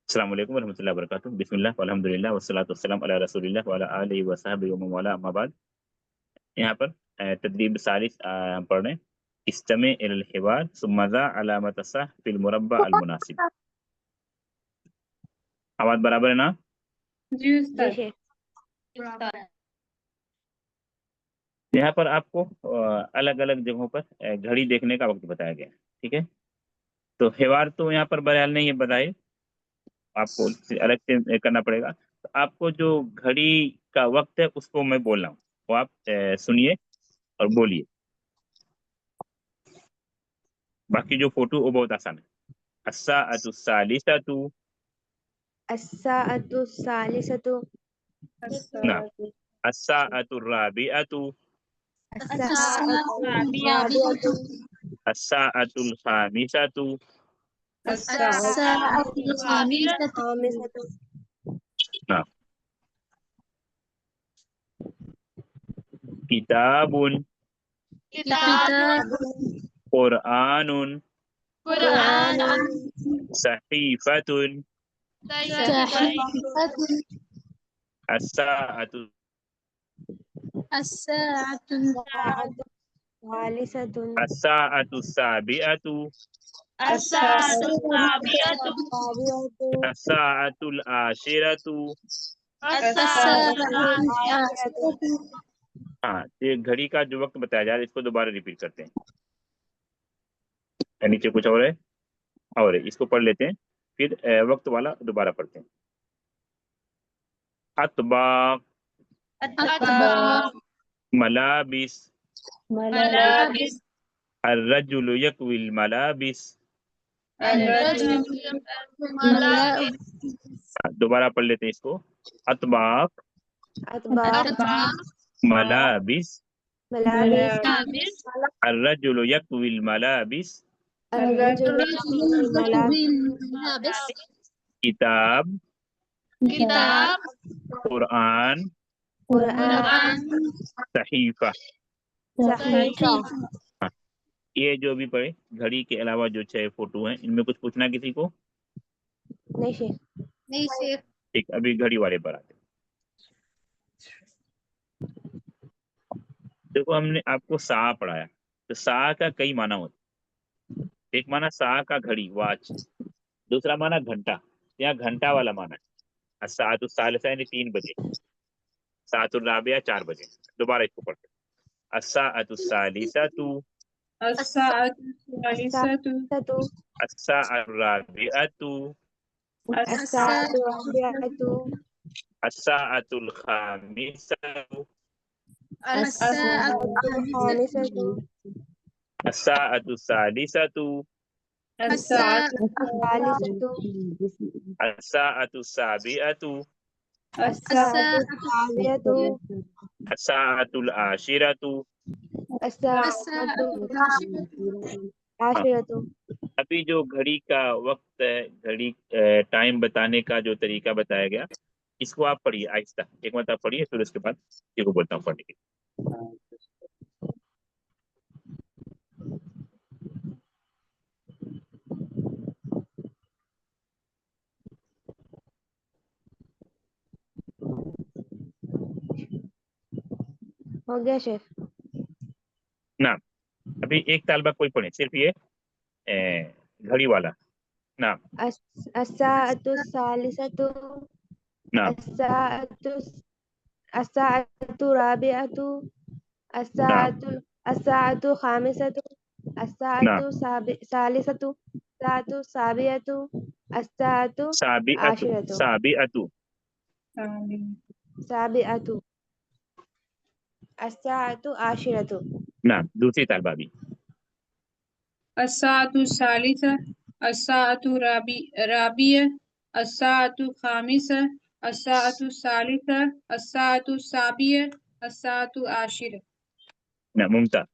السلام علیکم ورحمۃ اللہ وبرکاتہ. بسم اللہ والحمدللہ والصلاۃ والسلام علی رسول اللہ وعلی آلہ وصحبہ ومن والاه اما بعد. یہاں پر تدریب ثالث ہم پڑھ رہے ہیں. استمع الی الحوار ثم ضع علامۃ صح فی المربع المناسب. آواز برابر ہے نا؟ جی استاد. یہاں پر آپ کو الگ الگ جگہوں پر گھڑی دیکھنے کا وقت بتایا گیا ہے. ٹھیک ہے، تو حوار تو یہاں پر بہرحال نہیں ہے بتائے، آپ کو الگ سے کرنا پڑے گا. تو آپ کو جو گھڑی کا وقت ہے اس کو میں بول رہا ہوں، وہ آپ سنیے اور بولیے. باقی جو فوٹو وہ بہت آسان ہے. الساعۃ الثالثۃ، الساعة الثالثة، نعم. الساعۃ الرابعۃ، الساعة الرابعة، الساعۃ الخامسۃ، الساعة الخامسة. نعم. کتاب، قرآن، قرآن، صحیفۃ، صحيفة، الساعۃ الساعة الثالثة، الساعۃ السابعۃ، الساعة السابعة، الرابعة، الساعۃ العاشرۃ. الساعة العاشرة. ہاں، یہ گھڑی کا جو وقت بتایا جا رہا ہے اس کو دوبارہ ریپیٹ کرتے ہیں. نیچے کچھ اور ہے، اور اس کو پڑھ لیتے ہیں، پھر وقت والا دوبارہ پڑھتے ہیں. اطباق، أطباق، ملابس، ملابس، الرجل يكوي الملابس. الرجل، ملابس، دوبارہ پڑھ لیتے ہیں اس کو. اطباق، أطباق، ملابس، ملابس، الرجل يكوي الملابس. الرجل ملابس، کتاب، كتاب، قرآن، قرآن، صحیفہ. صحيفة. یہ جو بھی پڑھے گھڑی کے علاوہ جو 6 فوٹو ہیں ان میں کچھ پوچھنا کسی کو؟ نہیں شیخ. ٹھیک، ابھی گھڑی والے پر آتے ہیں. دیکھو ہم نے آپ کو سا پڑھایا، تو سا کا کئی معنی ہوتے. ایک معنی سا کا گھڑی واچ، دوسرا معنی گھنٹہ، یہاں گھنٹہ والا معنی ہے. الساعۃ الثالثہ یعنی 3 بجے، ساعۃ الرابعہ 4 بجے. دوبارہ اس کو پڑھتے ہیں. الساعۃ الثالثۃ، الساعة الثالثة، الساعۃ الرابعۃ، الساعة الرابعة، الساعۃ الخامسۃ، الساعة الخامسة، الساعۃ الثالثۃ، الساعة الثالثة، الساعۃ السابعۃ، الساعة السابعة، الساعۃ العاشرۃ. الساعة العاشرة. ابھی جو گھڑی کا وقت ہے، گھڑی ٹائم بتانے کا جو طریقہ بتایا گیا، اس کو آپ پڑھیے آہستہ، ایک مرتبہ پڑھیے، پھر اس کے بعد یہ کو بولتا ہوں پڑھنے کے. ہو گیا شیخ. نعم. ابھی ایک طالبہ کوئی پڑھے، صرف یہ گھڑی والا. نعم. الساعة الثالثة، نعم. الساعة الرابعة، الساعة الخامسة، الساعة نعم. الثالثة، الساعة السابعة، الساعة سابعۃ، العاشرة. سابعۃ. سابعة، الساعة العاشرة. نعم. دوسری طالبہ بھی. الساعة الثالثة، الساعة الرابعة، الساعة الخامسة، الساعة الثالثة، الساعة السابعة، الساعة العاشرة. نعم، ممتاز.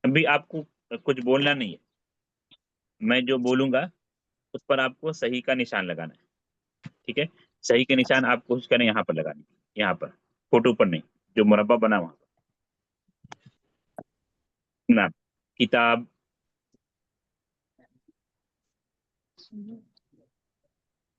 ابھی آپ کو کچھ بولنا نہیں ہے، میں جو بولوں گا اس پر آپ کو صحیح کا نشان لگانا ہے. ٹھیک ہے، صحیح کے نشان آپ کوشش کریں یہاں پر لگانے کی، یہاں پر فوٹو پر نہیں، جو مربع بنا وہاں پر. نعم. کتاب،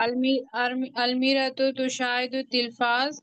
الميرة تشاهد التلفاز.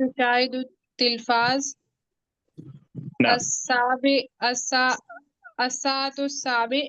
تشاهد التلفاز. نعم. الساعة السابع.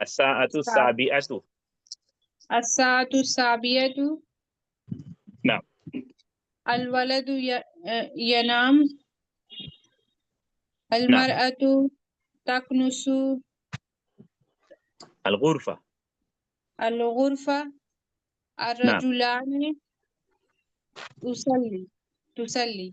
الساعة السابعة. الساعة السابعة. نعم. الولد ينام. نعم. المرأة تكنس الغرفة. الغرفة. نعم. الرجلان تسلي.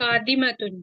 قادمة.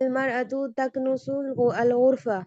المرأة تكنس الغرفة.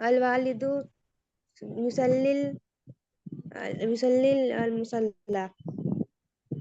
الوالد يصلي المصلى.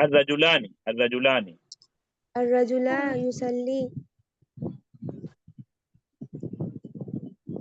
الرجلان. الرجلان الرجل يصلي.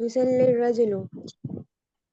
يصلي الرجل.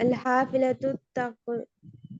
الحافلة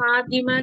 قادمة.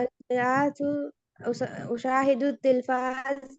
القراءة أشاهد التلفاز.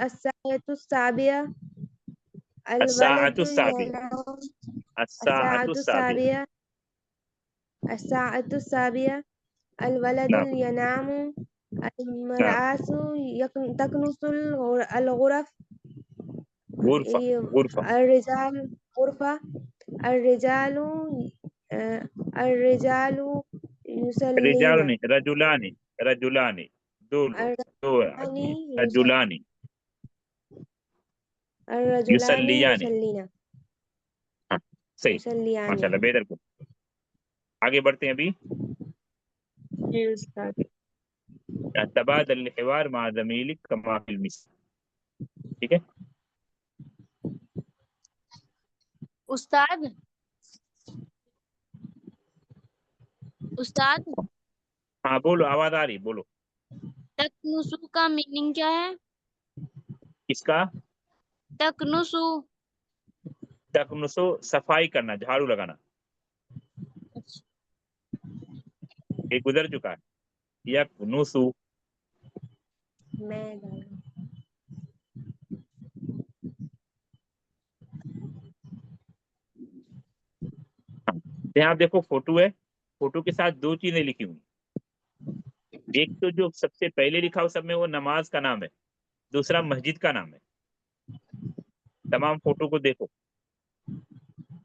الساعة السابعة. الساعۃ الولد السابع ينام الساعۃ السابع الساعة السابعة الولد نعم ينام نعم المرأة تكنس الغرف غرفہ غرفہ الرجال غرفة الرجال الرجال رجال يصلين نہیں رجلان دو لوگ دو آدمی رجلان الرجلان یصلیان يصلين ہاں صحیح يصليان ماشاء اللہ بہتر کو آگے بڑھتے ہیں ابھی جی استاد تبادل الحوار مع زميلك كما في المثال ٹھیک ہے استاد استاد ہاں بولو آواز آ رہی بولو تکنسو کا میننگ کیا ہے؟ اس کا تکنسو تکنسو صفائی کرنا جھاڑو لگانا یہ گزر چکا ہے یکنسو میں یہاں دیکھو فوٹو ہے فوٹو کے ساتھ دو چیزیں لکھی ہوئی ایک تو جو سب سے پہلے لکھا ہو سب میں وہ نماز کا نام ہے دوسرا مسجد کا نام ہے تمام فوٹو کو دیکھو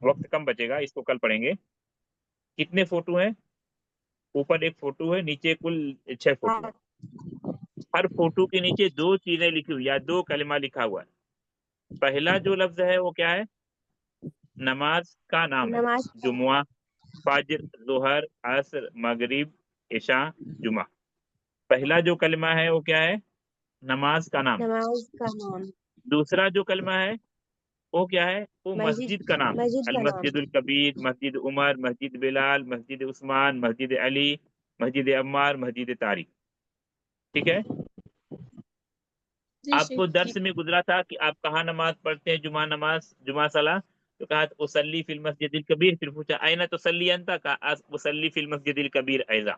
وقت کم بچے گا اس کو کل پڑھیں گے کتنے فوٹو ہیں اوپر ایک فوٹو ہے نیچے کل 6 فوٹو ہیں ہر فوٹو کے نیچے دو چیزیں لکھی ہوئی یا دو کلمہ لکھا ہوا ہے پہلا جو لفظ ہے وہ کیا ہے نماز کا نام ہے نماز جمعہ فجر ظہر عصر مغرب عشاء جمعہ پہلا جو کلمہ ہے وہ کیا ہے نماز کا نام نماز کا نام دوسرا جو کلمہ ہے وہ کیا ہے وہ مسجد کا نام مسجد کا نام المسجد الکبیر مسجد عمر مسجد بلال مسجد عثمان مسجد علی مسجد عمار مسجد طارق ٹھیک ہے آپ کو درس میں گزرا تھا کہ آپ کہاں نماز پڑھتے ہیں جمعہ صلاح تو کہا اصلی فی المسجد الکبیر پھر پوچھا این تصلی انت کہا اصلی فی المسجد الکبیر ایضا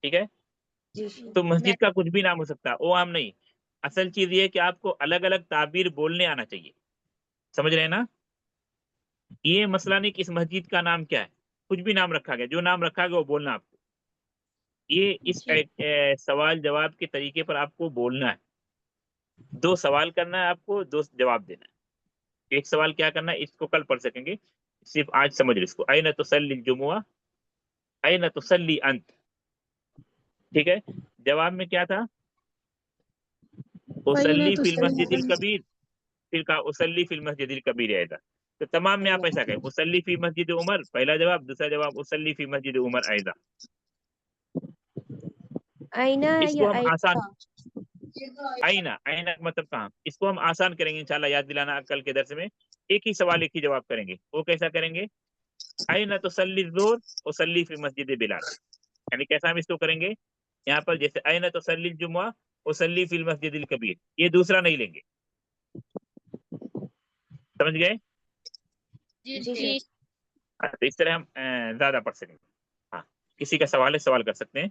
ٹھیک ہے تو مسجد کا کچھ بھی نام ہو سکتا ہے وہ عام نہیں اصل چیز یہ ہے کہ آپ کو الگ الگ تعبیر بولنے آنا چاہیے سمجھ رہے ہیں نا یہ مسئلہ نہیں کہ اس مسجد کا نام کیا ہے کچھ بھی نام رکھا گیا جو نام رکھا گیا وہ بولنا آپ کو یہ اس سوال جواب کے طریقے پر آپ کو بولنا ہے دو سوال کرنا ہے آپ کو دو جواب دینا ہے ایک سوال کیا کرنا ہے اس کو کل پڑھ سکیں گے صرف آج سمجھ لو اس کو این تصلی الجمعہ این تصلی انت ٹھیک ہے جواب میں کیا تھا اصلی فی المسجد الکبیر پھر کہا اصلی فی المسجد الکبیر ایضا تو تمام میں آپ ایسا کہیں اصلی فی مسجد عمر پہلا جواب دوسرا جواب اصلی فی مسجد عمر ایضا آئینہ اس یا کو ہم آسان آئینہ مطلب کہاں اس کو ہم آسان کریں گے انشاءاللہ یاد دلانا کل کے درس میں ایک ہی سوال ایک ہی جواب کریں گے وہ کیسا کریں گے آئینہ تصلی الظہر اصلی فی مسجد بلال یعنی کیسا ہم اس کو کریں گے یہاں پر جیسے آئینہ تصلی الجمعہ اصلی فی المسجد الکبیر یہ دوسرا نہیں لیں گے سمجھ گئے جی تو اس طرح ہم زیادہ پڑھ سکیں گے ہاں کسی کا سوال ہے سوال کر سکتے ہیں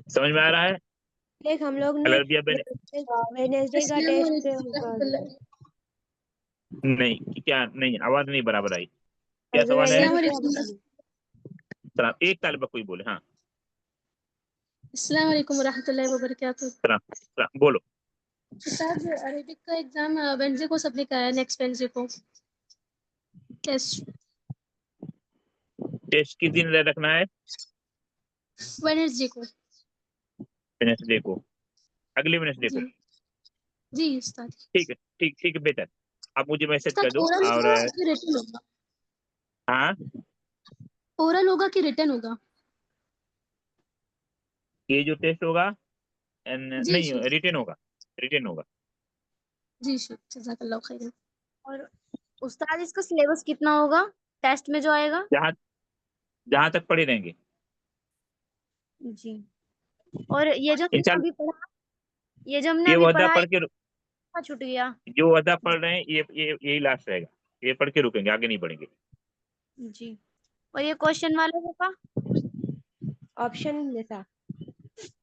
سمجھ میں آ رہا ہے ایک ہم لوگ نے الربیہ بن ویڈنسڈے کا ٹیسٹ نہیں کیا نہیں آواز نہیں برابر آئی کیا سوال ہے سلام ایک طالبہ کوئی بولے ہاں السلام علیکم ورحمۃ اللہ وبرکاتہ سلام بولو استاد عربک کا ایگزام وینسڈے کو سب نے کہا ہے نیکسٹ وینسڈے کو ٹیسٹ ٹیسٹ کس دن رکھنا ہے وینسڈے کو ویڈنسڈے کو اگلے ویڈنسڈے کو جی استاد ٹھیک ہے ٹھیک ہے بیٹا آپ مجھے میسج کر استاد دو اورل اور ہوگا کہ ریٹن ہوگا ہاں اورل ہوگا کہ ریٹن ہوگا یہ جو ٹیسٹ ہوگا جی نہیں ریٹن ہوگا جی جزاک اللہ خیر اور استاد اس کا سلیبس کتنا ہوگا ٹیسٹ میں جو آئے گا جہاں تک پڑھے رہیں گے جی اور یہ جو ہم نے ابھی پڑھا یہ جو ہم نے یہ ابھی وعدہ پڑھا پڑھ کے ہے چھوٹ گیا جو وعدہ پڑھ رہے ہیں یہی لاسٹ رہے گا یہ پڑھ کے رکیں گے آگے نہیں پڑھیں گے جی اور یہ کوشچن والا ہوگا آپشن جیسا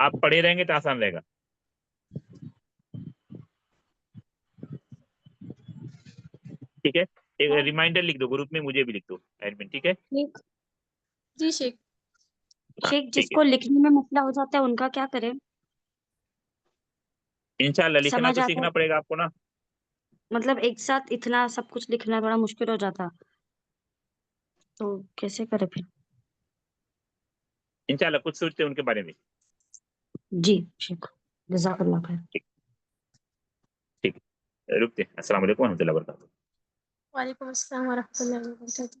آپ پڑھے رہیں گے تو آسان رہے گا. ٹھیک ہے, ایک ریمائنڈر لکھ دو گروپ میں, مجھے بھی لکھ دو ایڈمن. ٹھیک ہے جی شیخ. ہاں شیخ جس ٹھیک ہے, کو لکھنے میں مسئلہ ہو جاتا ہے ان کا کیا کرے؟ انشاءاللہ لکھنا سمجھ تو آتا سیکھنا ہے پڑے گا آپ کو نا. مطلب ایک ساتھ اتنا سب کچھ لکھنا تھوڑا مشکل ہو جاتا, تو کیسے کرے پھر؟ انشاءاللہ کچھ سوچتے ہیں ان کے بارے میں. جی شیخ, جزاک اللہ خیر. ٹھیک, رکتے ہیں. السلام علیکم و رحمۃ اللہ وبرکاتہ. وعلیکم السلام ورحمۃ اللہ وبرکاتہ.